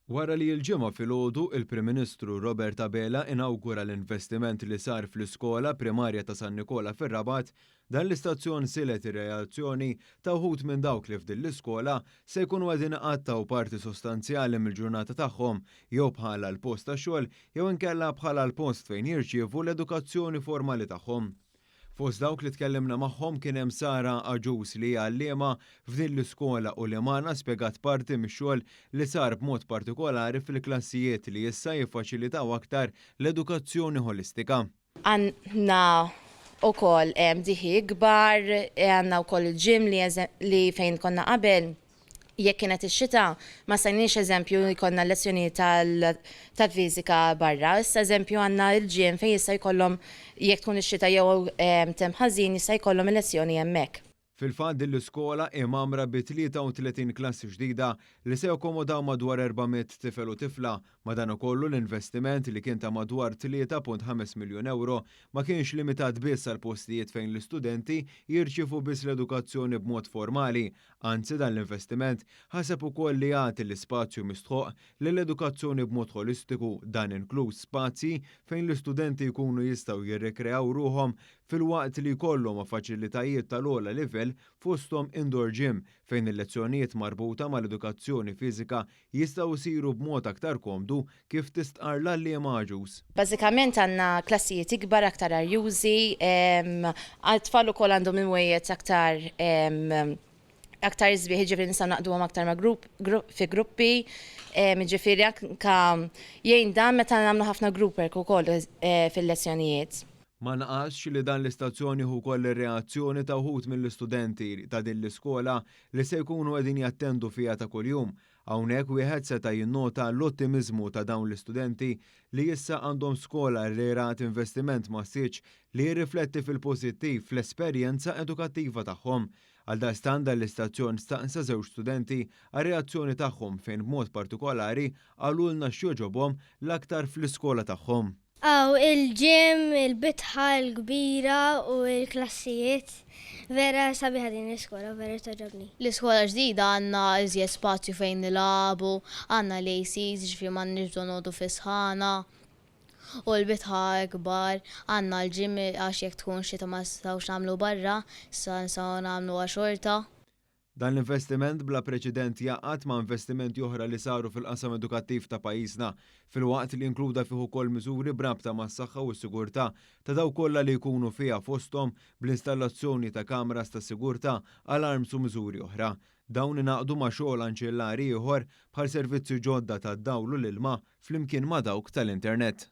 Wara li l-ġimgħa filgħodu il-Prim Ministru Robert Abela inawgura l-investiment li sar fl-iskola primarja ta' San Nikola fir-Rabat, dan l-istazzjon silet ir-reazzjoni ta' wħud minn dawk li f'din l-iskola se jkunu qegħdin iqattaw parti sostanzjali mill-ġurnata tagħhom jew bħala l-post tax-xogħol jew inkella bħala l-post fejn jirċievu l-edukazzjoni formali tagħhom. Fost dawk li tkellimna magħhom kien hemm Sara Aġus li hija għalliema f'din l-iskola u li magħna spjegat parti mix-xogħol li sar b'mod partikolari fil-klassijiet li issa jiffaċilitaw aktar l-edukazzjoni holistika. Għandna wkoll diħi kbar, għandna wkoll il-ġim li fejn konna qabel. Jekk kienet ix-xita, ma stajniex eżempju jkollna lezzjoni tal-fiżika barra, issa eżempju għandna l-ġiem fejn jista' jkollhom jekk tkun ix-xita jew temm ħażin jista' jkollhom il-lezzjoni hemmhekk. Fil-fatt din l-iskola imamra bi 33 klassi ġdida li se jakkomodaw madwar 400 tifel u tifla, madankollu l-investiment li kien ta' madwar 3.5 miljun euro ma kienx limitat biss għal postijiet fejn l-istudenti jirċievu biss l-edukazzjoni b'mod formali, anzi dan l-investiment ħaseb ukoll li jagħti l-ispazju mistħoq lill-edukazzjoni b'mod holistiku, dan inkluż spazji fejn l-istudenti jkunu jistgħu jirrikreaw ruhom fil-waqt li jkollhom faċilitajiet tal-ogħla livell fosthom indoor gym fejn il-lezzjonijiet marbuta mal-edukazzjoni fiżika jistgħu jsiru b'mod aktar komdu kif tistqar l-għalliema Aġus. Bażikament għandna klassijiet ikbar aktar arjużi, għat-tfal ukoll għandhom imwejjed aktar żbieħ, ġifieri nistgħu naqduhom aktar ma' fi gruppi, ġifieri anke jgħin dan meta nagħmlu ħafna group work ukoll fil-lezzjonijiet. Ma naqasx li dan l-istazzjoni hu koll ir-reazzjoni ta' wħud mill-istudenti ta' din l-iskola li se jkunu qegħdin jattendu fiha ta' kuljum. Hawnhekk wieħed seta' jinnota l-ottimiżmu ta' dawn l-istudenti li issa għandhom skola li rat investiment massiġġ li jirrifletti fil-pożittiv fl-esperjenza edukattiva tagħhom. Għaldaqstant dan l-istazzjon staqsa żewġ studenti għar-reazzjoni tagħhom fejn b'mod partikolari qalulna x'joġobhom l-aktar fl-iskola tagħhom. Il-ġim, il-bitħa l-kbira u l-klassijiet. Vera sabiħa din l-iskola, vera toġobni. L-iskola ġdida għandna iżjed spazju fejn nilagħbu, għandna l-ACs ġifieri m'għandniex bżonn noqogħdu fi sħana. U l-bitħa kbar, għandna l-ġim għax jekk tkun xita ma nistgħux nagħmlu barra, issa nistgħu nagħmluha xorta. Dan l-investiment bla preċedent jaqgħad ma' investimenti oħra li saru fil-qasam edukattiv ta' pajjiżna, filwaqt li inkluda fih ukoll miżuri b'rabta mas-saħħa u s-sigurtà ta' dawk kollha li jkunu fiha fosthom bl-installazzjoni ta' kameras ta' sigurtà, alarms u miżuri oħra. Dawn ingħaqdu ma' xogħol anċillari ieħor bħal servizzi ġodda tad-dawl u l-ilma flimkien ma' dawk tal-internet.